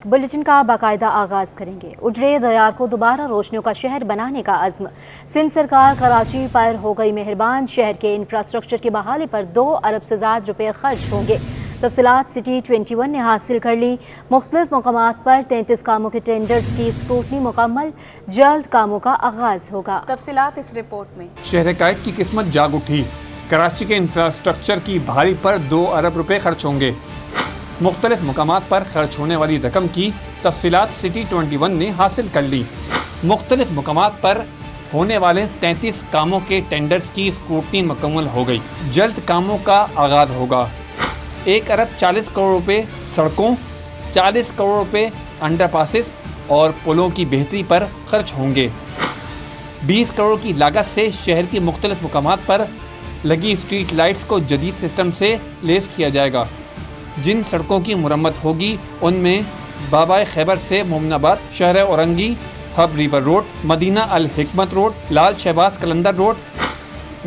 Bulletin का बाकायदा आगाज करेंगे। उजड़े दयार को दोबारा रोशनियों का शहर बनाने का अज़्म। सिंध सरकार कराची पर हो गई मेहरबान। शहर के इंफ्रास्ट्रक्चर की बहाली पर 2 अरब से ज़्यादा रुपए खर्च होंगे। तफसीलात सिटी 21 ने हासिल कर ली। मुख्तलिफ मकामात पर 33 कामों के टेंडर्स की स्क्रूटनी मुकम्मल। जल्द कामों का आगाज होगा। तफसीलात इस रिपोर्ट में। शहर कायद की किस्मत जाग उठी। कराची के इंफ्रास्ट्रक्चर की बहाली पर 2 अरब रुपए खर्च होंगे। मुख्तलिफ मकामात पर खर्च होने वाली रकम की तफसीलात सिटी 21 ने हासिल कर ली। मुख्तलिफ मकामात पर होने वाले 33 कामों के टेंडर्स की स्क्रूटनी मुकम्मल हो गई। जल्द कामों का आगाज होगा। 1 अरब 40 करोड़ रुपए सड़कों, 40 करोड़ रुपए अंडरपासेस और पुलों की बेहतरी पर खर्च होंगे। 20 करोड़ की लागत से शहर की मुख्तलिफ मकामात पर लगी स्ट्रीट लाइट्स को जदीद सिस्टम से लेस किया जाएगा। जिन सड़कों की मुरम्मत होगी उनमें बाबा खैबर से मोमनाबाद, शहर Orangi, Hub river road, Madina al Hikmat road, Lal Shahbaz Qalandar road,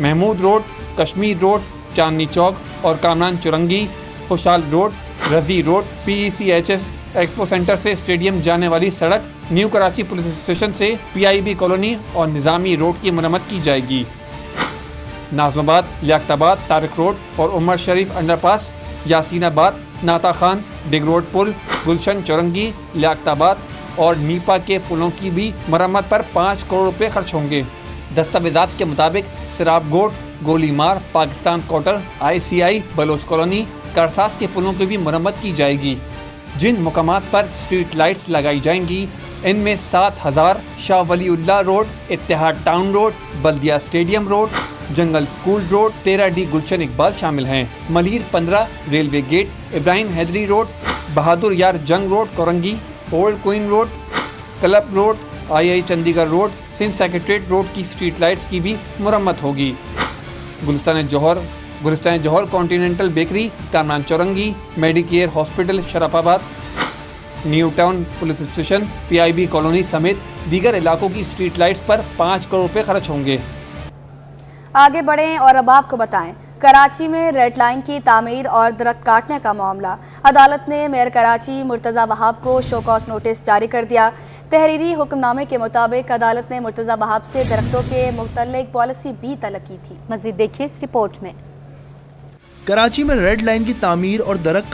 Mahmood road, Kashmir road, Chandni Chowk और Kamran Chowrangi, Khushhal road, Razi road, PECHS expo centre से स्टेडियम जाने वाली सड़क, न्यू कराची पुलिस स्टेशन से PIB कॉलोनी और निज़ामी रोड की मरम्मत की जाएगी। नाज़माबाद, लियाकताबाद, तारिक रोड और उमर शरीफ अंडरपास, यासीनाबाद, नाता खान, डिग रोड पुल, गुलशन चौरंगी, लियाकताबाद और नीपा के पुलों की भी मरम्मत पर 5 करोड़ रुपए खर्च होंगे। दस्तावेजात के मुताबिक Sirabgoth, Golimar, Pakistan quarter, ICI, Baloch colony, करसास के पुलों की भी मरम्मत की जाएगी। जिन मकामात पर स्ट्रीट लाइट्स लगाई जाएंगी इनमें 7000 Shah Waliullah road, Ittehad town road, Baldia stadium road, jungle school road, 13D Gulshan Iqbal शामिल हैं। Malir 15, railway gate, Ibrahim Haidri road, Bahadur Yar Jang road, Korangi, old queen road, club road, II Chandigarh road, Sindh secretariat road की स्ट्रीट लाइट्स की भी मुरम्मत होगी। Gulistan Jauhar continental bakery, Kamran Chowrangi, medicare hospital Sharafabad, new town police station, PIB colony समेत दीगर इलाकों की स्ट्रीट लाइट्स पर 5 करोड़ रुपए खर्च होंगे। आगे बढ़ें और अब आपको बताएं, कराची में रेड लाइन की तामीर और दरख्त काटने का मामला। अदालत ने मेयर कराची मुर्तज़ा वहाब को शो कॉज नोटिस जारी कर दिया। तहरीरी हुक्मनामे के मुताबिक अदालत ने मुर्तज़ा वहाब से दरख्तों के मुतल्लिक पॉलिसी भी तलब की थी। मज़ीद देखिए इस रिपोर्ट में। कराची में रेड लाइन की तामीर और दरख्त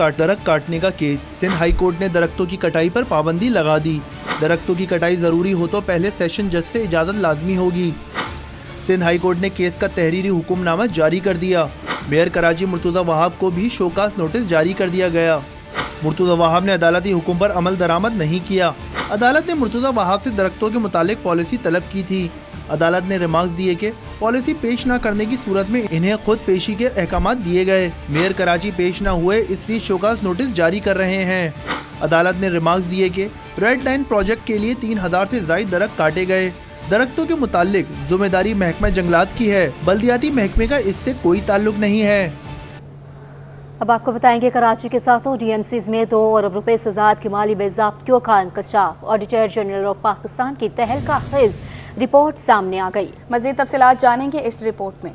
काटने का केस। सिंध हाई कोर्ट ने दरख्तों की कटाई पर पाबंदी लगा दी। दरख्तों की कटाई जरूरी हो तो पहले सेशन जज से इजाजत लाजमी होगी। सिंध हाई कोर्ट ने केस का तहरीरी हुक्मनामा जारी कर दिया। मेयर कराची मुर्तज़ा वहाब को भी शोकास नोटिस जारी कर दिया गया। मुर्तज़ा वहाब ने अदालती हुक्म पर अमल दरामद नहीं किया। अदालत ने मुर्तज़ा वहाब से दरख्तों के मुतालिक पॉलिसी तलब की थी। अदालत ने रिमार्क्स दिए कि पॉलिसी पेश न करने की सूरत में इन्हें खुद पेशी के अहकाम दिए गए। मेयर कराची पेश न हुए इसलिए शोकास नोटिस जारी कर रहे हैं। अदालत ने रिमार्क्स दिए कि रेड लाइन प्रोजेक्ट के लिए 3000 से ज्यादा दरख्त काटे गए। दरख्तों के मुतालिक जिम्मेदारी महकमा जंगलात की है, बल्दियाती महकमे का इससे कोई ताल्लुक नहीं है। अब आपको बताएंगे कराची के साथों DMCs में 2 अरब रुपए से ज़्यादा की माली बेज़ाब्तियों का इंकशाफ। ऑडिटर जनरल ऑफ पाकिस्तान की तहलका खेज रिपोर्ट सामने आ गई। मज़ीद तफसीलात जानेंगे इस रिपोर्ट में।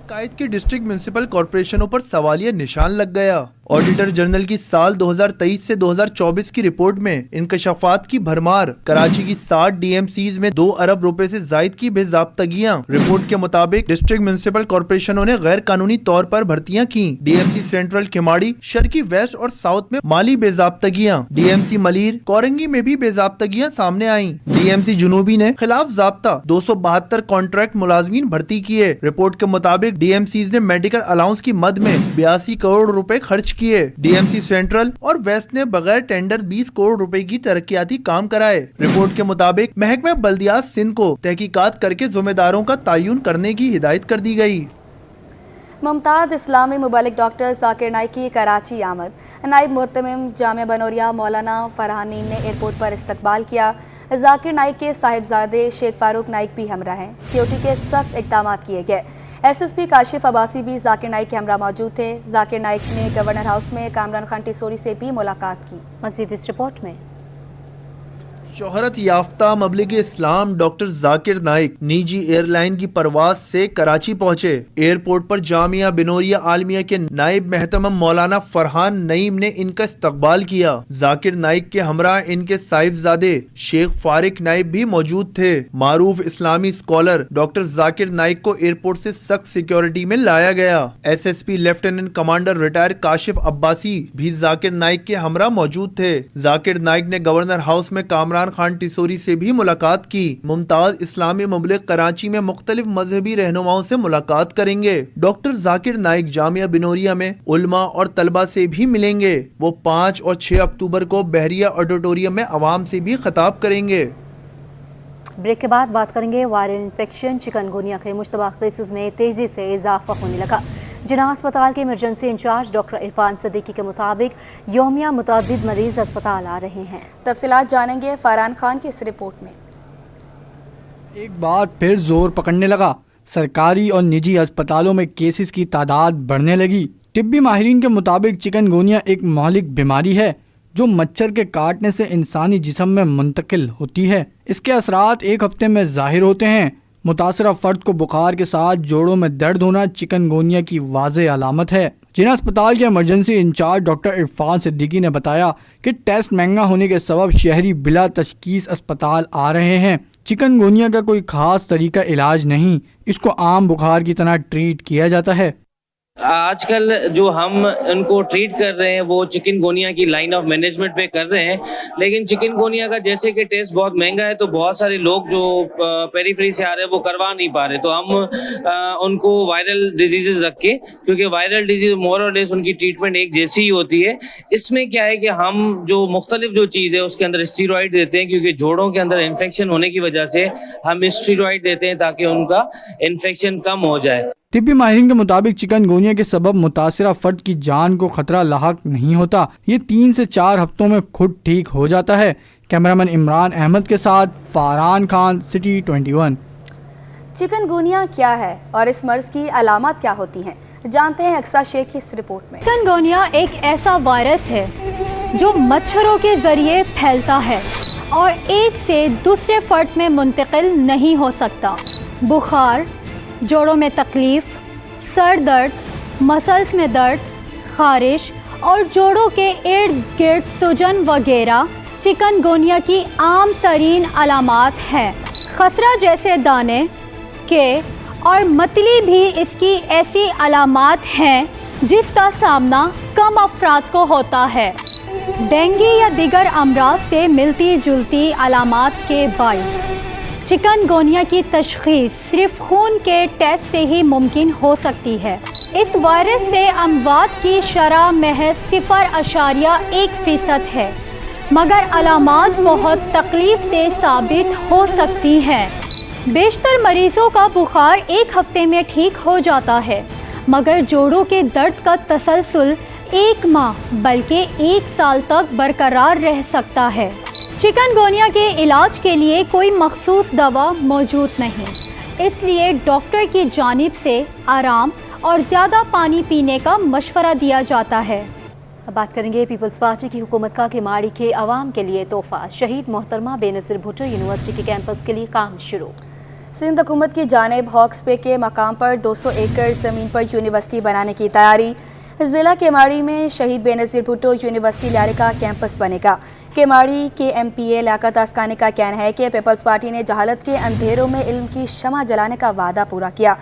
कायद के डिस्ट्रिक्ट म्यूनिसिपल कॉर्पोरेशनों पर सवालिया निशान लग गया। ऑडिटर जनरल की साल 2023 से 2024 की रिपोर्ट में इंकशाफात की भरमार। कराची की 60 DMCs में 2 अरब रुपए से जायद की बेज़ाब्तगियां। रिपोर्ट के मुताबिक डिस्ट्रिक्ट म्यूनिसिपल कॉर्पोरेशनों ने गैर कानूनी तौर पर भर्तियां की। DMC सेंट्रल खिमाड़ी, शर्की वेस्ट और साउथ में माली बेज़ाब्तगियां। DMC मलीर, कोरंगी में भी बेज़ाब्तगियां सामने आई। DMC जुनूबी ने खिलाफ ज़ाब्ता 272 कॉन्ट्रैक्ट मुलाजमीन भर्ती किए। रिपोर्ट के मुताबिक DMCs ने मेडिकल अलाउंस की मद में 82 करोड़ रुपए खर्च किए। DMC सेंट्रल और वेस्ट ने बगैर टेंडर 20 करोड़ रुपए की तरक्याती काम कराए। रिपोर्ट के मुताबिक महकमा बल्दियात सिंध को तहकीकात करके जिम्मेदारों का तयन करने की हिदायत कर दी गई। मुमताज इस्लामी मुबल्लिग डॉक्टर जाकिर नाइक की कराची आमद। नाइब मुहतमिम जामिया बनोरिया मौलाना फरहानी ने एयरपोर्ट पर इस्तकबाल किया। जाकिर नाइक के साहिबजादे शेख फारूक नाइक भी हमरा हैं। सिक्योरिटी के सख्त इक़दाम किए गए। SSP काशिफ अब्बासी भी जाकिर नाइक के हमरा मौजूद थे। जाकिर नाइक ने गवर्नर हाउस में कामरान खान टिसोरी से भी मुलाकात की। मज़ीद इस रिपोर्ट में। शोहरत याफ्ता मबलिग इस्लाम डॉक्टर जाकिर नाइक निजी एयरलाइन की परवाज से कराची पहुंचे। एयरपोर्ट पर जामिया बिनोरिया आलमिया के नाइब महतमम मौलाना फरहान नईम ने इनका इस्तकबाल किया। जाकिर नाइक के हमरा इनके साहिबजादे शेख फारिक नाइब भी मौजूद थे। मारूफ इस्लामी स्कॉलर डॉक्टर जाकिर नाइक को एयरपोर्ट से सख्त सिक्योरिटी में लाया गया। SSP lieutenant commander retire Kashif Abbasi भी जाकिर नाइक के हमरा मौजूद थे। जाकिर नाइक ने गवर्नर हाउस में कामरान खान टिसोरी से भी मुलाकात की। मुमताज इस्लामी मुबलिग कराची में मुख्तलिफ मजहबी रहनुमाओं से मुलाकात करेंगे। डॉक्टर जाकिर नाइक जामिया बिनोरिया में उलमा और तलबा से भी मिलेंगे। वो 5 और 6 अक्टूबर को बहरिया ऑडिटोरियम में अवाम से भी खिताब करेंगे। ब्रेक के बाद बात करेंगे वायरल इन्फेक्शन चिकनगुनिया के मुश्तबा केसेस में तेज़ी से इजाफा होने लगा। जिना अस्पताल के emergency incharge doctor Irfan Siddiqui के मुताबिक यौमिया मुतअद्दिद मरीज अस्पताल आ रहे हैं। तफसीलात जानेंगे फरहान खान की इस रिपोर्ट में। एक बार फिर जोर पकड़ने लगा। सरकारी और निजी अस्पतालों में केसेस की तादाद बढ़ने लगी। तिब्बी माहिरीन के मुताबिक चिकनगुनिया एक महलिक बीमारी है जो मच्छर के काटने से इंसानी जिस्म में मुंतकिल होती है। इसके असरात एक हफ्ते में जाहिर होते हैं। मुतासरा फर्द को बुखार के साथ जोड़ों में दर्द होना चिकनगुनिया की वाज़ेह अलामत है। जिना अस्पताल के emergency incharge doctor Irfan Siddiqui ने बताया कि टेस्ट महंगा होने के सबब शहरी बिला तशखीस अस्पताल आ रहे हैं। चिकनगुनिया का कोई खास तरीका इलाज नहीं, इसको आम बुखार की तरह ट्रीट किया जाता है। आजकल जो हम उनको ट्रीट कर रहे हैं वो चिकनगुनिया की लाइन ऑफ मैनेजमेंट पे कर रहे हैं, लेकिन चिकनगुनिया का जैसे कि टेस्ट बहुत महंगा है तो बहुत सारे लोग जो पेरीफ्री से आ रहे हैं वो करवा नहीं पा रहे, तो हम उनको वायरल डिजीजेस रख के, क्योंकि वायरल डिजीज मोर और लेस उनकी ट्रीटमेंट एक जैसी ही होती है। इसमें क्या है कि हम जो मुख्तलिफ जो चीज़ है उसके अंदर स्टीरॉइड देते हैं, क्योंकि जोड़ों के अंदर इन्फेक्शन होने की वजह से हम स्टीरॉइड देते हैं ताकि उनका इन्फेक्शन कम हो जाए। तिब्बी माहिरीन के मुताबिक चिकनगुनिया के सबब मुतासिरा फर्द की जान को खतरा लाहक नहीं होता। ये 3 से 4 हफ्तों में खुद ठीक हो जाता है। कैमरामैन इमरान अहमद के साथ फरहान खान, सिटी 21। चिकनगुनिया क्या है और इस मर्ज की अलामत क्या होती हैं, जानते हैं अक्सा शेख की इस रिपोर्ट में। चिकनगुनिया एक ऐसा वायरस है जो मच्छरों के जरिए फैलता है और एक से दूसरे फर्द में मुंतकिल नहीं हो सकता। बुखार, जोड़ों में तकलीफ़, सर दर्द, मसल्स में दर्द, खारिश और जोड़ों के इर्द गिर्द सूजन वगैरह चिकनगुनिया की आम तरीन अलामात हैं। खसरा जैसे दाने के और मतली भी इसकी ऐसी अलामात हैं जिसका सामना कम अफराद को होता है। डेंगू या दीगर अमराज से मिलती जुलती अलामात के बाइस चिकनगुनिया की तशख़ीस सिर्फ खून के टेस्ट से ही मुमकिन हो सकती है। इस वायरस से अमवात की शरह महज 0.1% है, मगर अलामात बहुत तकलीफ दे साबित हो सकती हैं। बेशतर मरीज़ों का बुखार 1 हफ्ते में ठीक हो जाता है, मगर जोड़ों के दर्द का तसलसल 1 माह बल्कि 1 साल तक बरकरार रह सकता है। चिकनगुनिया के इलाज के लिए कोई मखसूस दवा मौजूद नहीं, इसलिए डॉक्टर की जानिब से आराम और ज़्यादा पानी पीने का मशवरा दिया जाता है। अब बात करेंगे पीपल्स पार्टी की हुकूमत का किमाड़ी के अवाम के लिए तोहफा। शहीद मोहतरमा बेनज़ीर भुट्टो यूनिवर्सिटी के कैंपस के लिए काम शुरू। सिंध हुकूमत की जानिब हॉक्स पे के मकाम पर 200 एकड़ ज़मीन पर यूनिवर्सिटी बनाने की तैयारी। ज़िला केमाड़ी में शहीद बेनज़ीर भुट्टो यूनिवर्सिटी लियारे का कैंपस बनेगा। केमाड़ी के MPA लियाकत अस्कानी का कहना है कि पीपल्स पार्टी ने जहालत के अंधेरों में इल्म की शमा जलाने का वादा पूरा किया।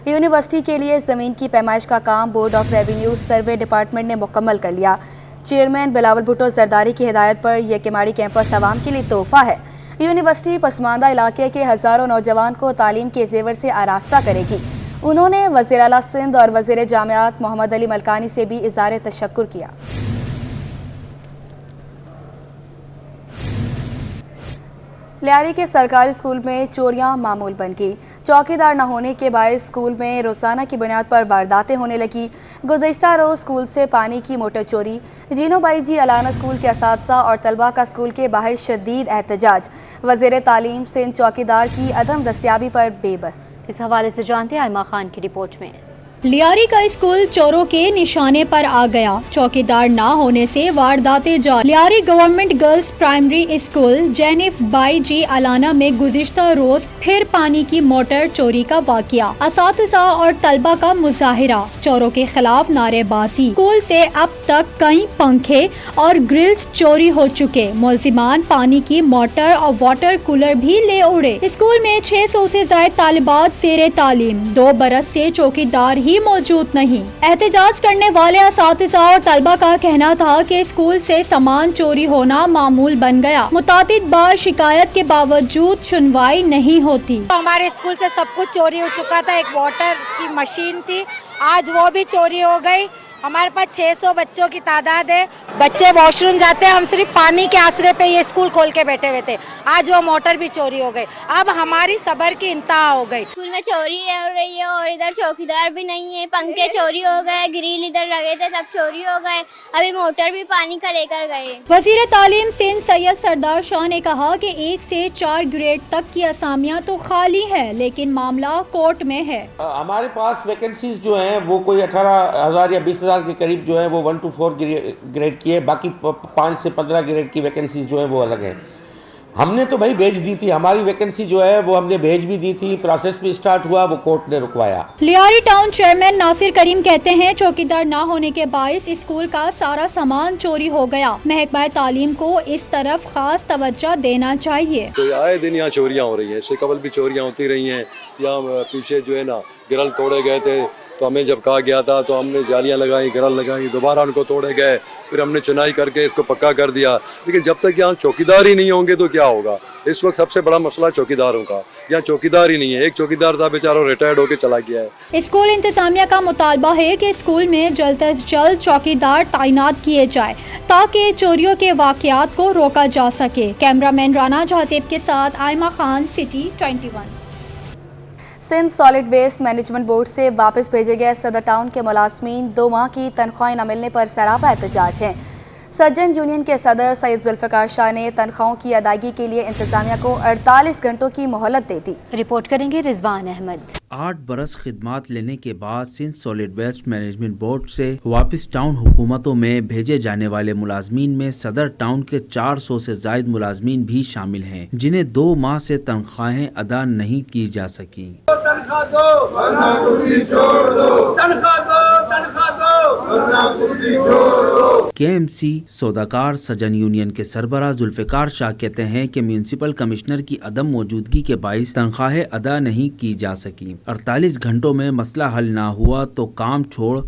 यूनिवर्सिटी के लिए ज़मीन की पैमाइश का काम board of revenue survey department ने मुकम्मल कर लिया। चेयरमैन बिलावल भुट्टो जरदारी की हिदायत पर यह केमाड़ी कैंपस आवाम के लिए तोहफा है। यूनिवर्सिटी पसमानदा इलाके के हज़ारों नौजवान को तालीम के जेवर से आरास्ता करेगी। उन्होंने वज़ीर आला सिंध और वज़ीर जामियात मोहम्मद अली मलकानी से भी इज़हार तशक्कुर किया। लियारी के सरकारी स्कूल में चोरियां मामूल बन गई। चौकीदार न होने के बायस स्कूल में रोज़ाना की बुनियाद पर वारदातें होने लगी। गुज़श्ता रोज़ स्कूल से पानी की मोटर चोरी। जीनो बाई जी अलाना स्कूल के असातिज़ा और तलबा का स्कूल के बाहर शदीद एहतजाज। वज़ीर तालीम सिंध चौकीदार की अदम दस्तयाबी पर बेबस। इस हवाले से जानते हैं आयमा खान की रिपोर्ट में। लियारी का स्कूल चोरों के निशाने पर आ गया। चौकीदार ना होने से वारदातें जारी। Lyari government girls primary school Jenif Bai G Allana में गुज़िश्ता रोज फिर पानी की मोटर चोरी का वाकया। असातिज़ा और तलबा का मुजाहिरा, चोरों के खिलाफ नारेबाजी। स्कूल से अब तक कई पंखे और ग्रिल्स चोरी हो चुके। मुलजिमान पानी की मोटर और वाटर कूलर भी ले उड़े। स्कूल में 600 से ज्यादा तालिबात ज़ेरे तालीम, 2 बरस से चौकीदार ही मौजूद नहीं। एहतजाज करने वाले असातिज़ा और तलबा का कहना था कि स्कूल से सामान चोरी होना मामूल बन गया। मुतादिद बार शिकायत के बावजूद सुनवाई नहीं होती। हमारे स्कूल से सब कुछ चोरी हो चुका था। एक वाटर की मशीन थी, आज वो भी चोरी हो गई। हमारे पास 600 बच्चों की तादाद है। बच्चे वॉशरूम जाते हैं, हम सिर्फ पानी के आसरे पे ये स्कूल खोल के बैठे हुए थे। आज वो मोटर भी चोरी हो गई। अब हमारी सब्र की इंतहा हो गई। स्कूल में चोरी हो रही है और इधर चौकीदार भी नहीं है। पंखे चोरी हो गए, ग्रिल इधर लगे थे सब चोरी हो गए। अभी मोटर भी पानी का लेकर गए। वजीर तालीम सिंध सैयद सरदार शाह ने कहा कि 1 से 4 ग्रेड तक की असामियां तो खाली है, लेकिन मामला कोर्ट में है। हमारे पास वैकेंसीज जो हैं वो कोई 18,000 या 20,000 के करीब जो है वो 1 to 4 ग्रेड की है। बाकी 5 से 15 ग्रेड की वैकेंसीज जो है वो अलग है। हमने तो भाई भेज दी थी, हमारी वैकेंसी जो है वो हमने भेज भी दी थी, प्रोसेस भी स्टार्ट हुआ, वो कोर्ट ने रुकवाया। लियारी टाउन चेयरमैन नासिर करीम कहते हैं चौकीदार ना होने के बाइस स्कूल का सारा सामान चोरी हो गया। महकमा तालीम को इस तरफ खास तवज्जो देना चाहिए। तो आए दिन यहाँ चोरियाँ हो रही हैं, इससे कबल भी चोरियाँ होती रही हैं। यहाँ पीछे जो है ना गिरल तोड़े गए थे, तो हमें जब कहा गया था तो हमने जालियाँ लगाई, गिरल लगाई, दोबारा उनको तोड़े गए, फिर हमने चुनाई करके इसको पक्का कर दिया। लेकिन जब तक यहाँ चौकीदार ही नहीं होंगे तो क्या होगा? इस वक्त सबसे बड़ा मसला चौकीदारों का, यहाँ चौकीदार ही नहीं है। एक चौकीदार था बेचारा, रिटायर्ड होकर चला गया है। स्कूल इंतजामिया का मुतालबा है कि स्कूल में जल्द अज जल्द चौकीदार तैनात किए जाए ताकि चोरियों के वाकयात को रोका जा सके। कैमरामैन राना जहाजेब के साथ Aima Khan, city 21। Sindh solid waste management board से वापस भेजे गए सदर टाउन के मुलाजमीन 2 माह की तनख्वाहें न मिलने पर सरापा एहतजाज हैं। सज्जन यूनियन के सदर सैयद जुल्फ़िकार शाह ने तनख्वाहों की अदायगी के लिए इंतजामिया को 48 घंटों की मोहलत दे दी। रिपोर्ट करेंगे रिजवान अहमद। 8 बरस खिदमात लेने के बाद Sindh solid waste management board से वापस टाउन हुकूमतों में भेजे जाने वाले मुलाजमीन में सदर टाउन के 400 से जायद मुलाजमीन भी शामिल हैं, जिन्हें 2 माह से तनख्वाहें अदा नहीं की जा सकी। KMC सौदाकार सजन यूनियन के सरबराह जुल्फ़िकार शाह कहते हैं कि म्यूनसिपल कमिश्नर की अदम मौजूदगी के बाइस तनख्वाहें अदा नहीं की जा सकी। 48 घंटों में मसला हल ना हुआ तो काम छोड़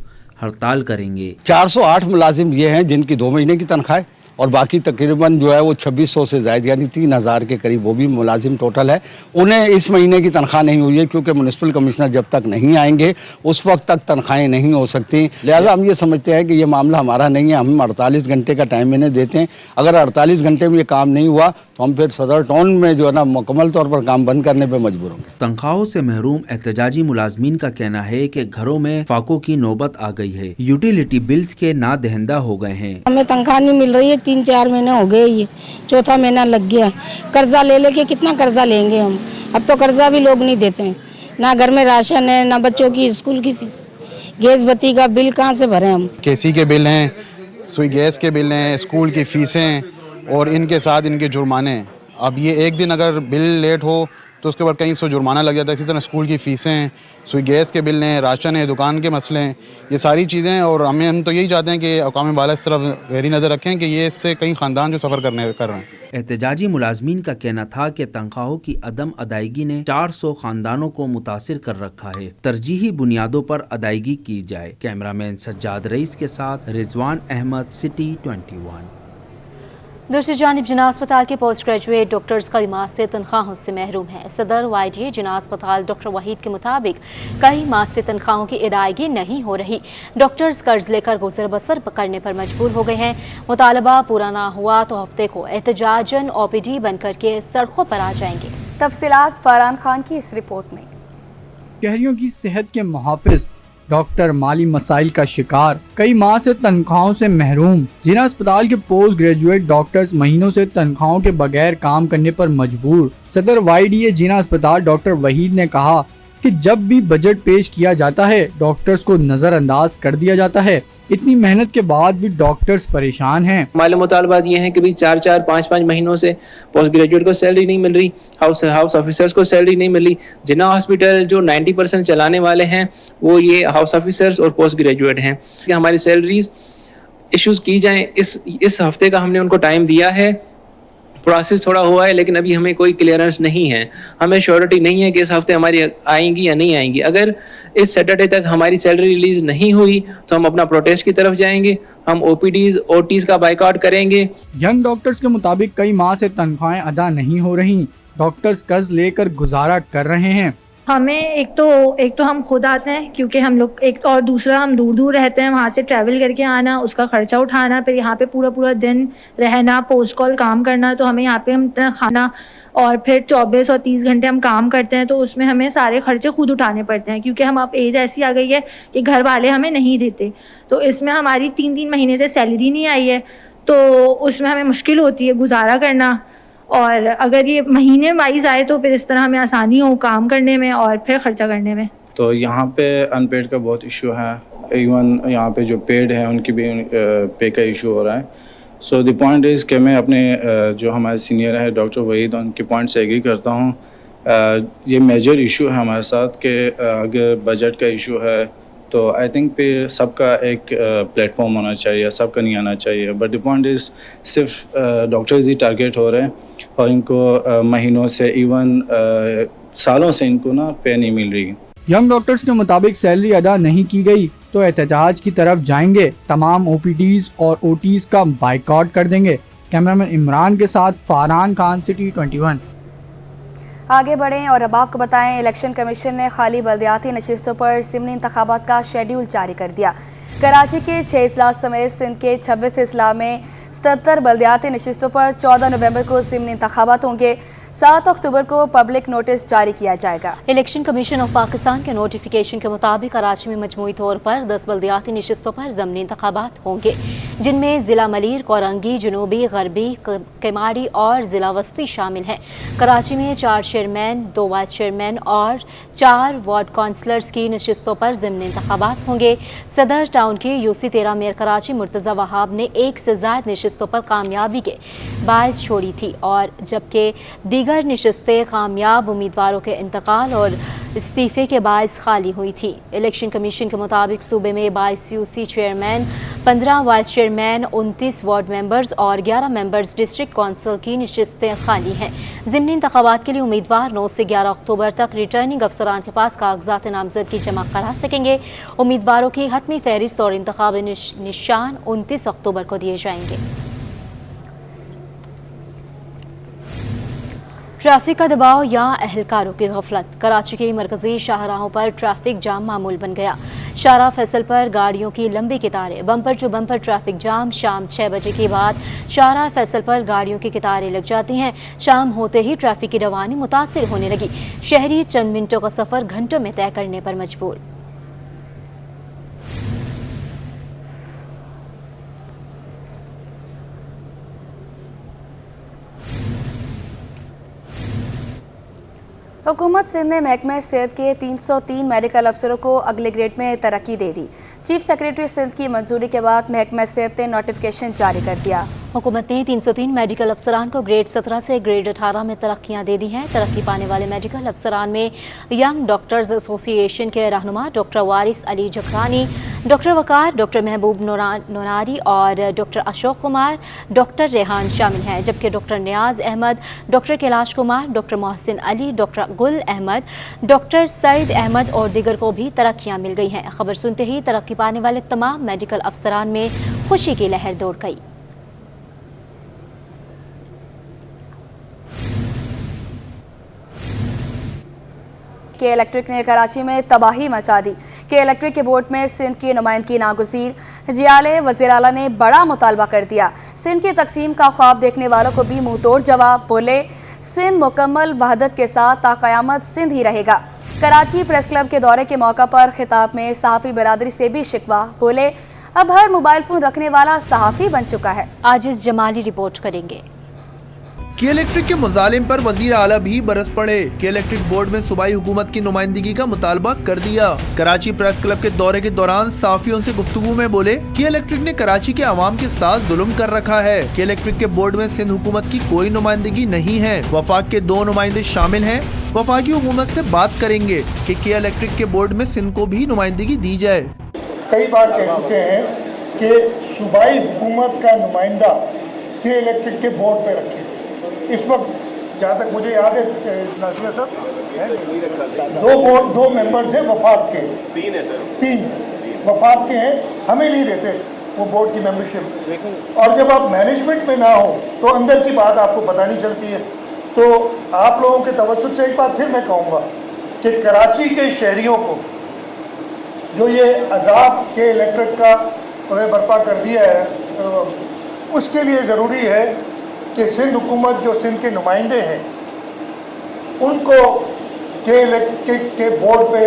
हड़ताल करेंगे। 408 मुलाजिम ये हैं जिनकी 2 महीने की तनख्वाह और बाकी तकरीबन जो है वो 2600 से ज़ायद यानी 3000 के करीब वो भी मुलाजिम टोटल है। उन्हें इस महीने की तनख्वाह नहीं हुई है क्योंकि म्यूनसिपल कमिश्नर जब तक नहीं आएंगे उस वक्त तक तनख्वाहें नहीं हो सकती। लिहाजा हम ये समझते हैं कि ये मामला हमारा नहीं है, हम 48 घंटे का टाइम इन्हें देते हैं। अगर 48 घंटे में ये काम नहीं हुआ तो हम फिर सदर टाउन में जो है ना मुकम्मल तौर पर काम बंद करने पर मजबूर होंगे। तनख्वाहों से महरूम एहतजाजी मुलाजमीन का कहना है कि घरों में फाकों की नौबत आ गई है, यूटिलिटी बिल्स के ना दहंदा हो गए हैं। हमें तनख्वाह नहीं मिल रही है, 3-4 महीने हो गए, ये 4था महीना लग गया। कर्जा ले लेके कितना कर्जा लेंगे हम? अब तो कर्जा भी लोग नहीं देते हैं, ना घर में राशन है, ना बच्चों की स्कूल की फीस, गैस बत्ती का बिल कहाँ से भरें हम? केसी के बिल हैं, सुई गैस के बिल हैं, स्कूल की फीसें और इनके साथ इनके जुर्माने। अब ये एक दिन अगर बिल लेट हो तो उसके बाद कहीं 100 जुर्माना लग जाता है। इसी तरह स्कूल की फीसें, सुई गैस के बिल हैं, राशन है, दुकान के मसले हैं, ये सारी चीज़ें। और हम तो यही चाहते हैं कि अक़वाम बाला इस तरफ गहरी नज़र रखें कि ये इससे कई ख़ानदान जो सफ़र कर रहे हैं। एहतजाजी मुलाजमीन का कहना था कि तनख्वाहों की अदम अदायगी ने 400 खानदानों को मुतासिर कर रखा है, तरजीही बुनियादों पर अदायगी की जाए। कैमरामैन सज्जाद रईस के साथ रिजवान अहमद, सिटी 21। दूसरी जानिब जिना अस्पताल के पोस्ट ग्रेजुएट डॉक्टर्स खदमात से तनख्वाहों से महरूम हैं। सदर YDA जिना अस्पताल डॉक्टर वहीद के मुताबिक कई माह से तनख्वाहों की अदायगी नहीं हो रही। डॉक्टर्स कर्ज लेकर गुजर बसर करने पर मजबूर हो गए हैं। मुतालबा पूरा ना हुआ तो हफ्ते को एहतजाजन OPD बंद करके सड़कों पर आ जाएंगे। तफसीलात फरहान खान की इस रिपोर्ट में। शहरियों की सेहत के मुहाफिज डॉक्टर माली मसाइल का शिकार, कई माह से तनख्वाहों से महरूम। जिला अस्पताल के पोस्ट ग्रेजुएट डॉक्टर्स महीनों से तनख्वाहों के बगैर काम करने पर मजबूर। सदर YDA जिला अस्पताल डॉक्टर वहीद ने कहा कि जब भी बजट पेश किया जाता है डॉक्टर्स को नज़रअंदाज कर दिया जाता है। इतनी मेहनत के बाद भी डॉक्टर्स परेशान हैं। हमारे मुतालबात ये हैं कि भाई 4-5 महीनों से पोस्ट ग्रेजुएट को सैलरी नहीं मिल रही, हाउस ऑफिसर्स को सैलरी नहीं मिल रही। जिन्ना हॉस्पिटल जो 90% चलाने वाले हैं वो ये हाउस ऑफिसर्स और पोस्ट ग्रेजुएट हैं कि हमारी सैलरीज इश्यूज़ की जाएँ। इस हफ्ते का हमने उनको टाइम दिया है, प्रोसेस थोड़ा हुआ है, लेकिन अभी हमें कोई क्लियरेंस नहीं है, हमें श्योरिटी नहीं है कि इस हफ्ते हमारी आएंगी या नहीं आएंगी। अगर इस सैटरडे तक हमारी सैलरी रिलीज नहीं हुई तो हम अपना प्रोटेस्ट की तरफ जाएंगे, हम ओपीडीज ओटीज का बाइकआउट करेंगे। यंग डॉक्टर्स के मुताबिक कई माह से तनख्वाहें अदा नहीं हो रही, डॉक्टर्स कर्ज लेकर गुजारा कर रहे हैं। हमें एक तो हम खुद आते हैं क्योंकि हम लोग एक तो, और दूसरा हम दूर दूर रहते हैं, वहाँ से ट्रैवल करके आना, उसका खर्चा उठाना, फिर यहाँ पे पूरा दिन रहना, पोस्ट कॉल काम करना, तो हमें यहाँ पे हम इतना खाना और फिर 24 और 30 घंटे हम काम करते हैं, तो उसमें हमें सारे खर्चे खुद उठाने पड़ते हैं क्योंकि हम अब एज ऐसी आ गई है कि घर वाले हमें नहीं देते। तो इसमें हमारी 3 महीने से सैलरी नहीं आई है, तो उसमें हमें मुश्किल होती है गुजारा करना। और अगर ये महीने वाइज आए तो फिर इस तरह हमें आसानी हो काम करने में और फिर खर्चा करने में। तो यहाँ पे अनपेड का बहुत इशू है, इवन यहाँ पे जो पेड है उनकी भी पे का इशू हो रहा है। सो द पॉइंट इज़ कि मैं अपने जो हमारे सीनियर है डॉक्टर वहीद, उनके पॉइंट से एग्री करता हूँ। ये मेजर इशू है हमारे साथ कि अगर बजट का इशू है तो आई थिंक पे सबका एक प्लेटफॉर्म होना चाहिए, सबका नहीं आना चाहिए। बट द पॉइंट इज़ सिर्फ डॉक्टर्स ही टारगेट हो रहे हैं और इनको महीनों से इवन सालों से इनको ना पे नहीं मिल रही। यंग डॉक्टर्स के मुताबिक सैलरी अदा नहीं की गई तो एहतजाज की तरफ जाएंगे, तमाम ओपीडीज और ओटीज का बाइकआउट कर देंगे। कैमरामैन इमरान के साथ फरहान खान, सिटी 21। आगे बढ़ें और अब आपको बताएं, इलेक्शन कमीशन ने खाली बल्दियाती नशिस्तों पर ज़िमनी इंतखाबात का शेड्यूल जारी कर दिया। कराची के 6 अजला समेत सिंध के 26 अजला में 77 बल्दियाती नशिस्तों पर 14 नवंबर को ज़िमनी इंतखाबात होंगे। 7 अक्टूबर को पब्लिक नोटिस जारी किया जाएगा। इलेक्शन कमीशन ऑफ पाकिस्तान के नोटिफिकेशन के मुताबिक कराची में मजमूई तौर पर 10 बल्दियाती नशिस्तों पर ज़मनी इंतखाबात होंगे, जिनमें ज़िला मलीर, कोरंगी, जनूबी, गरबी, केमाड़ी और ज़िला वस्ती शामिल हैं। कराची में 4 चेयरमैन, 2 वाइस चेयरमैन और 4 वार्ड काउंसलर्स की नशिस्तों पर ज़मनी इंतखाबात होंगे। सदर टाउन के UC13 मेयर कराची मुर्तज़ा वहाब ने 1 से ज़ायद नशिस्तों पर कामयाबी के बायस छोड़ी थी, और जबकि दीगर नशिस्तें कामयाब उम्मीदवारों के इंतकाल और इस्तीफ़े के बायस खाली हुई थी। इलेक्शन कमीशन के मुताबिक सूबे में 22 UC chairman, 15 vice chairman, 29 ward members और 11 मेंबर्स डिस्ट्रिक्ट कौंसिल की नशिस्तें खाली हैं। ज़िमनी इंतखाबात के लिए उम्मीदवार 9 से 11 अक्टूबर तक रिटर्निंग अफसरान के पास कागजात नामजदगी जमा करा सकेंगे। उम्मीदवारों की हतमी फहरिस्त और इंतखाबी निशान 29 अक्टूबर को दिए जाएंगे। ट्रैफिक का दबाव या अहलकारों की गफलत। कराची के मरकजी शाहराहों पर ट्रैफिक जाम मामूल बन गया। शाहराह फैसल पर गाड़ियों की लंबी कतारें, bumper to bumper traffic jam. शाम 6 बजे के बाद शाहराह फैसल पर गाड़ियों की कतारें लग जाती हैं। शाम होते ही ट्रैफिक की रवानी मुतासिर होने लगी। शहरी चंद मिनटों का सफ़र घंटों में तय करने पर मजबूर। हुकूमत सिंध ने महकमे सेहत के 303 मेडिकल अफसरों को अगले ग्रेड में तरक्की दे दी। चीफ सेक्रेटरी सिंध की मंजूरी के बाद महकमे सेहत ने नोटिफिकेशन जारी कर दिया। हुकूमत ने 303 मेडिकल अफसरान को ग्रेड 17 से ग्रेड 18 में तरक्कियां दे दी हैं। तरक्की पाने वाले मेडिकल अफसरान में यंग डॉक्टर्स एसोसिएशन के रहनुमा doctor Waris Ali Jakhrani, doctor Waqar, doctor Mehboob Nonari और डॉक्टर अशोक कुमार, डॉक्टर रेहान शामिल हैं, जबकि doctor Niaz Ahmed, doctor Kailash Kumar, doctor Mohsin Ali, doctor Gul Ahmed, doctor Saeed Ahmad और दीगर को भी तरक्कियां मिल गई हैं। खबर सुनते ही तरक्की पाने वाले तमाम मेडिकल अफसरान में खुशी की लहर दौड़ गई। के इलेक्ट्रिक ने कराची में तबाही मचा दी। के इलेक्ट्रिक के बोर्ड में सिंध की नुमाइंदगी नागुज़ीर जियाले वज़ीर आला ने बड़ा मुतालबा कर दिया। सिंध की तकसीम का ख्वाब देखने वालों को भी मुंह तोड़ जवाब। बोले, सिंध मुकम्मल वहदत के साथ ताक़यामत सिंध ही रहेगा। कराची प्रेस क्लब के दौरे के मौका पर खिताब में सहाफ़ी बरादरी से भी शिकवा। बोले, अब हर मोबाइल फ़ोन रखने वाला सहाफ़ी बन चुका है। आजिज़ जमाली रिपोर्ट करेंगे। के इलेक्ट्रिक के मुजालिम पर वजीर आला भी बरस पड़े। के इलेक्ट्रिक बोर्ड में सूबाई हुकूमत की नुमाइंदगी का मुतालबा कर दिया। कराची प्रेस क्लब के दौरे के दौरान साफियों से गुफ्तगू में बोले के इलेक्ट्रिक ने कराची के अवाम के साथ जुल्म कर रखा है। के इलेक्ट्रिक के बोर्ड में सिंध हुकूमत की कोई नुमाइंदगी नहीं है। वफाक के 2 नुमाइंदे शामिल हैं। वफाकी हुकूमत से बात करेंगे कि के इलेक्ट्रिक के बोर्ड में सिंध को भी नुमाइंदगी दी जाए। कई बार कह चुके हैं कि सूबाई हुकूमत का नुमाइंदा के इलेक्ट्रिक के बोर्ड पे रखें। इस वक्त जहाँ तक मुझे याद है नासिर साहब 2 मेंबर्स हैं वफाक के, 3 वफाक के हैं, हमें नहीं देते वो बोर्ड की मेंबरशिप। और जब आप मैनेजमेंट में ना हो तो अंदर की बात आपको पता नहीं चलती है। तो आप लोगों के तवज्जुह से एक बार फिर मैं कहूँगा कि कराची के शहरियों को जो ये अजाब के इलेक्ट्रिक का उन्हें बर्पा कर दिया है, उसके लिए ज़रूरी है कि सिंध हुकूमत जो सिंध के नुमाइंदे हैं उनको के बोर्ड पे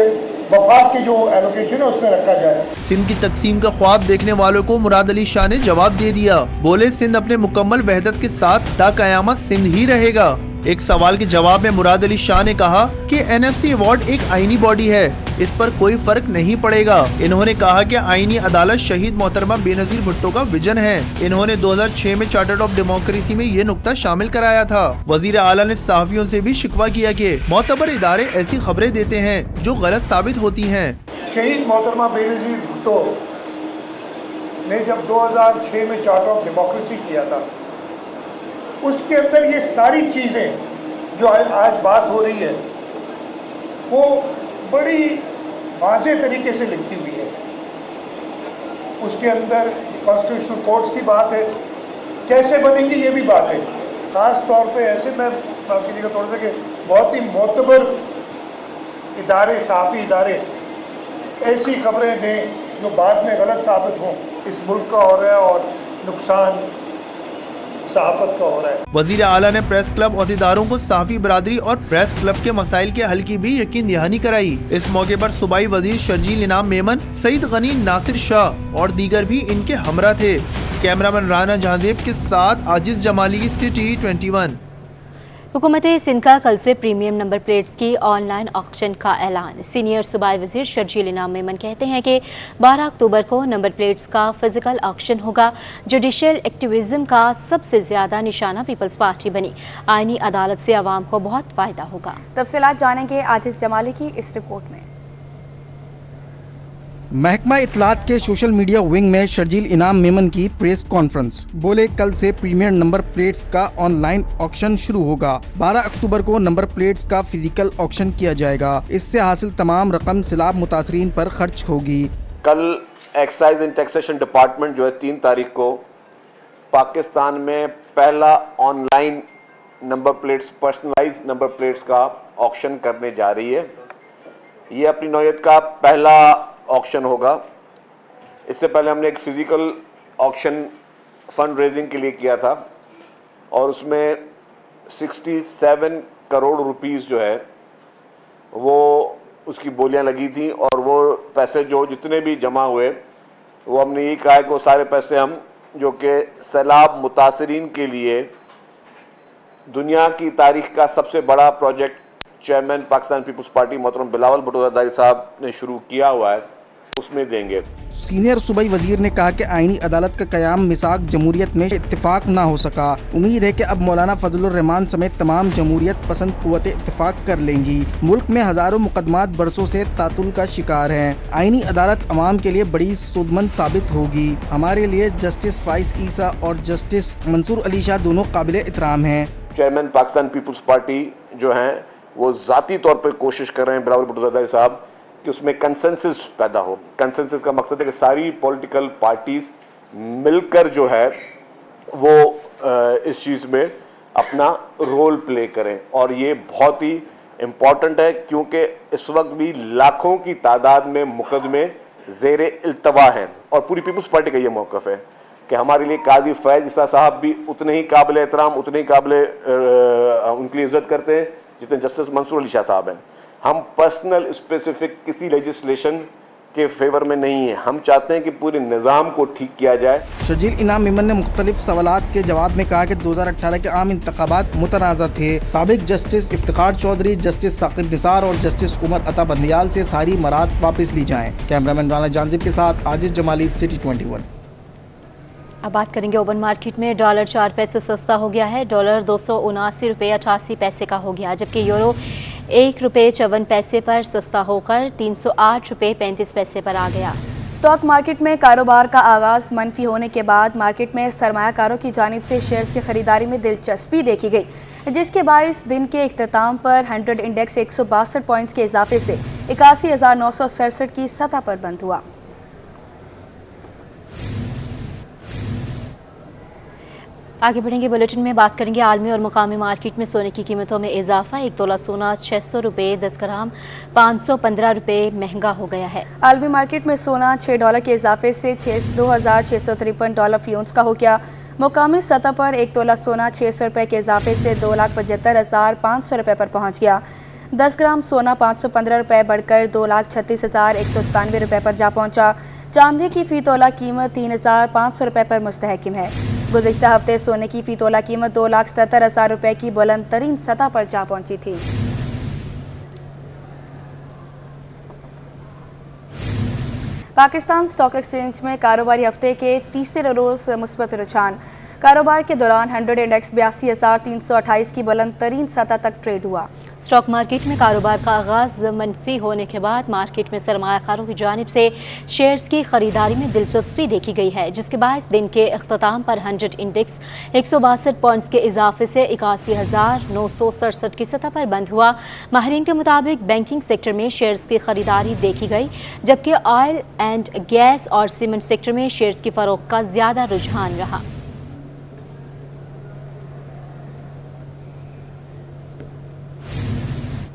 वफाक की जो एलोकेशन है उसमें रखा जाए। सिंध की तकसीम का ख्वाब देखने वालों को मुराद अली शाह ने जवाब दे दिया। बोले सिंध अपने मुकम्मल वहदत के साथ ता क़यामत सिंध ही रहेगा। एक सवाल के जवाब में मुराद अली शाह ने कहा कि NFC अवार्ड एक आईनी बॉडी है, इस पर कोई फर्क नहीं पड़ेगा। इन्होंने कहा कि आईनी अदालत शहीद मोहतरमा बेनजीर भुट्टो का विजन है। इन्होंने 2006 में चार्टर्ड ऑफ डेमोक्रेसी में ये नुक्ता शामिल कराया था। वजीर आला ने सहाफियों से भी शिकवा किया कि मोतबर इदारे ऐसी खबरें देते हैं जो गलत साबित होती हैं। शहीद मोहतरमा बेनजीर भुट्टो ने जब 2006 में चार्टर ऑफ डेमोक्रेसी किया था, उसके अंदर ये सारी चीज़ें जो आज बात हो रही है वो बड़ी वाज़ेह तरीके से लिखी हुई है। उसके अंदर कॉन्स्टिट्यूशनल कोर्ट्स की बात है, कैसे बनेंगी ये भी बात है। ख़ास तौर पे ऐसे मैं माफ़ कीजिएगा थोड़ा सा कि बहुत ही मोतबर इदारे, सहाफ़ी इदारे ऐसी खबरें दें जो बाद में गलत साबित हों, इस मुल्क का हो रहा है और नुकसान सहाफत का हो रहा है। वजीर आला ने प्रेस क्लब अहदेदारों को सहाफी बरादरी और प्रेस क्लब के मसाइल के हल की भी यकीन दहानी कराई। इस मौके पर सूबाई वजीर शर्जील इनाम मेमन, सईद गनी, नासिर शाह और दीगर भी इनके हमरा थे। कैमरामैन राना जहांदेब के साथ आजिज जमाली, सिटी 21। हुकूमत सिंध का कल से प्रीमियम नंबर प्लेट्स की ऑनलाइन ऑक्शन का ऐलान। सीनियर सूबाई वजीर शर्जील इनाम मेमन कहते हैं कि 12 अक्टूबर को नंबर प्लेट्स का फिजिकल ऑक्शन होगा। जुडिशल एक्टिविज्म का सबसे ज़्यादा निशाना पीपल्स पार्टी बनी। आईनी अदालत से आवाम को बहुत फ़ायदा होगा। तफसीलात जानेंगे आजिज जमाली की इस रिपोर्ट में। महकमा इत्तलात के सोशल मीडिया विंग में शर्जील इनाम मेमन की प्रेस कॉन्फ्रेंस। बोले कल से प्रीमियर नंबर प्लेट्स का ऑनलाइन ऑक्शन शुरू होगा। 12 अक्टूबर को नंबर प्लेट्स का फिजिकल ऑक्शन किया जाएगा। इससे हासिल तमाम रकम सैलाब मुतासरीन पर खर्च होगी। कल एक्साइज एंड टैक्सेशन डिपार्टमेंट जो है 3 तारीख को पाकिस्तान में पहला online number plates, personalise number plates का ऑक्शन करने जा रही है। ये अपनी नौयत का पहला ऑक्शन होगा। इससे पहले हमने एक फिजिकल ऑक्शन फंड रेजिंग के लिए किया था और उसमें 67 करोड़ रुपीस जो है वो उसकी बोलियां लगी थी और वो पैसे जो जितने भी जमा हुए वो हमने ये कहा है कि वो सारे पैसे हम जो कि सैलाब मुतासरीन के लिए दुनिया की तारीख का सबसे बड़ा प्रोजेक्ट चेयरमैन पाकिस्तान पीपल्स पार्टी मोहतरम बिलावल भुट्टो ज़रदारी साहब ने शुरू किया हुआ है, उसमें देंगे। सीनियर सूबाई वजीर ने कहा कि आईनी अदालत का कयाम मिसाक जमहूरियत में इत्तेफाक ना हो सका। उम्मीद है कि अब मौलाना फजलुर रहमान समेत तमाम जमहूरियत पसंद कुव्वतें इत्तेफाक कर लेंगी। मुल्क में हजारों मुकदमात बरसों से तातुल का शिकार हैं। आईनी अदालत अवाम के लिए बड़ी सूदमंद साबित होगी। हमारे लिए जस्टिस फाइज ईसा और जस्टिस मंसूर अली शाह दोनों काबिल एहतराम हैं। चेयरमैन पाकिस्तान पीपल्स पार्टी जो हैं वो ज़ाती तौर पर कोशिश कर रहे हैं बिलावल भुट्टो ज़रदारी साहब कि उसमें कंसेंसस पैदा हो। कंसेंसस का मकसद है कि सारी पॉलिटिकल पार्टीज मिलकर जो है वो इस चीज़ में अपना रोल प्ले करें और ये बहुत ही इम्पॉर्टेंट है क्योंकि इस वक्त भी लाखों की तादाद में मुकदमे ज़ेर इल्तवा हैं और पूरी पीपल्स पार्टी का ये मौक़िफ़ है कि हमारे लिए काजी फैज ईसा साहब भी उतने ही काबिल एहतराम, उतने ही काबिल उनकी इज्जत करते हैं जितने जस्टिस मंसूर अली शाह साहब हैं। हम पर्सनल स्पेसिफिक किसी लेजिस्लेशन के फेवर में नहीं है। हम चाहते हैं कि पूरे निज़ाम को ठीक किया जाए। शर्जील इनाम मेमन ने मुख्तलिफ सवालात के जवाब में कहा कि 2018 के आम इंतखाबात मुतनाज़ा थे। साबिक जस्टिस इफ्तिखार चौधरी, जस्टिस साकिब निसार और जस्टिस उमर अता बंदियाल से सारी मराद वापस ली जाएं। कैमरामैन राना जानजिब के साथ आजिज जमाली, सिटी 21। अब बात करेंगे ओपन मार्केट में। डॉलर 4 पैसे सस्ता हो गया है। डॉलर 279 रुपये 88 पैसे का हो गया, जबकि यूरो 1 रुपये 54 पैसे पर सस्ता होकर 308 रुपये 35 पैसे पर आ गया। स्टॉक मार्केट में कारोबार का आगाज़ मनफी होने के बाद मार्केट में सरमायाकारों की जानिब से शेयर्स की खरीदारी में दिलचस्पी देखी गई, जिसके बायस दिन के इख्तिताम पर 100 इंडेक्स 162 पॉइंट्स के इजाफे से 81,967 की सतह पर बंद हुआ। आगे बढ़ेंगे बुलेटिन में, बात करेंगे आलमी और मुकामी मार्केट में सोने की कीमतों में इजाफा। 1 तोला सोना 600 रुपये 10 ग्राम 515 रुपये महंगा हो गया है। आलमी मार्केट में सोना $6 के इजाफे से 2,653 डॉलर फी औंस का हो गया। मुकामी सतह पर 1 तोला सोना 600 रुपये के इजाफे से 2,75,500 रुपये पर पहुँच गया। 10 ग्राम सोना 515 रुपये बढ़कर 2,36,197 रुपये पर जा पहुँचा। चांदी की फ़ी तोला कीमत 3,500 रुपये पर मुस्तहकिम है। गुज़िश्ता हफ्ते सोने की फ़ी तोला कीमत 2,77,000 रुपये की बुलंद तरीन सतह पर जा पहुँची थी। पाकिस्तान स्टॉक एक्सचेंज में कारोबारी हफ्ते के तीसरे रोज़ मुस्बत रुझान। कारोबार के दौरान 100 इंडेक्स 82,328 की बुलंद तरीन सतह तक ट्रेड हुआ। स्टॉक मार्केट में कारोबार का आगाज़ मनफी होने के बाद मार्केट में सरमायाकारों की जानिब से शेयर्स की खरीदारी में दिलचस्पी देखी गई है, जिसके बायस दिन के अख्ताम पर 100 इंडेक्स 162 पॉइंट्स के इजाफे से 81,967 की सतह पर बंद हुआ। माहिरीन के मुताबिक बैंकिंग सेक्टर में शेयर्स की खरीदारी देखी गई, जबकि ऑयल एंड गैस और सीमेंट सेक्टर में शेयर्स की फरोख्त का ज़्यादा रुझान रहा।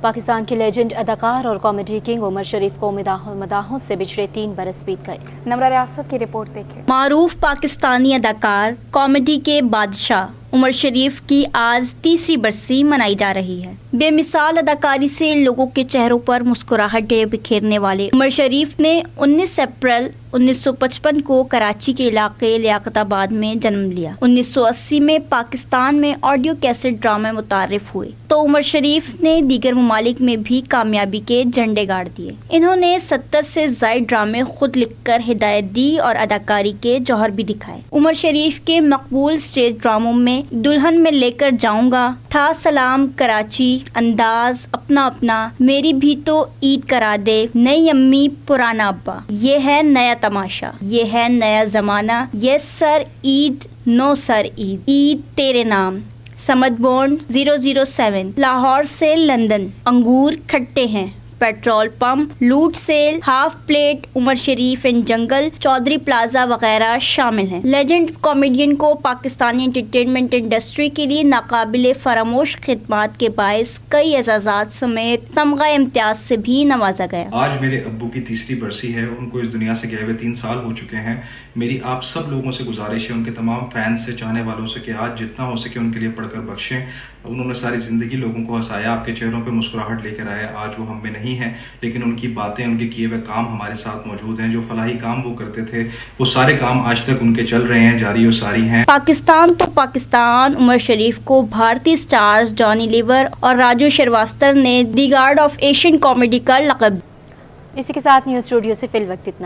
पाकिस्तान के लेजेंड अदाकार और कॉमेडी किंग उमर शरीफ को मदाहों से बिछड़े 3 बरस बीत गए। नमरा रियासत की रिपोर्ट देखें। मारूफ पाकिस्तानी अदाकार, कॉमेडी के बादशाह उमर शरीफ की आज तीसरी बरसी मनाई जा रही है। बेमिसाल अदाकारी से लोगों के चेहरों पर मुस्कुराहटें बिखेरने वाले उमर शरीफ ने 19 अप्रैल 1955 को कराची के इलाके लियाकताबाद में जन्म लिया। 1980 में पाकिस्तान में ऑडियो कैसेट ड्रामे मुतारिफ हुए तो उमर शरीफ ने दीगर ममालिक में भी कामयाबी के झंडे गाड़ दिए। इन्होंने 70 से ज़ायद ड्रामे खुद लिखकर हिदायत दी और अदाकारी के जौहर भी दिखाए। उमर शरीफ के मकबूल स्टेज ड्रामों में दुल्हन में लेकर जाऊंगा, था सलाम कराची, अंदाज अपना अपना, मेरी भी तो ईद करा दे, नई अम्मी पुराना अब्बा, ये है नया तमाशा, ये है नया जमाना, ये sir Eid no sir Eid, Eid तेरे नाम, समदबोर्न 007, लाहौर से लंदन, अंगूर खट्टे हैं, पेट्रोल पंप, लूट sale, half plate, Umer Sharif and जंगल, चौधरी प्लाजा वगैरह शामिल हैं। लेजेंड कॉमेडियन को पाकिस्तानी एंटरटेनमेंट इंडस्ट्री के लिए नाकाबिले फरामोश खिदमात के बायस कई एजाज़ात समेत तमगा इम्तियाज से भी नवाजा गया। आज मेरे अब्बू की तीसरी बरसी है। उनको इस दुनिया से गए हुए 3 साल हो चुके हैं। मेरी आप सब लोगों से गुजारिश है, उनके तमाम फैंस से, चाहने वालों से, कि आज जितना हो सके उनके लिए पढ़कर बख्शें। उन्होंने सारी ज़िंदगी लोगों को हंसाया, आपके चेहरों पे मुस्कुराहट लेकर आया। आज वो हम में नहीं है, लेकिन उनकी बातें, उनके किए हुए काम हमारे साथ मौजूद हैं। जो फलाही काम वो करते थे, वो सारे काम आज तक उनके चल रहे हैं, जारी और सारी हैं। पाकिस्तान तो पाकिस्तान उमर शरीफ को भारतीय स्टार्स जॉनी लीवर और राजू श्रीवास्तव ने दी गार्ड ऑफ एशियन कॉमेडी का लक़ब। इसी के साथ न्यूज़ स्टूडियो से फिल वक्त इतना।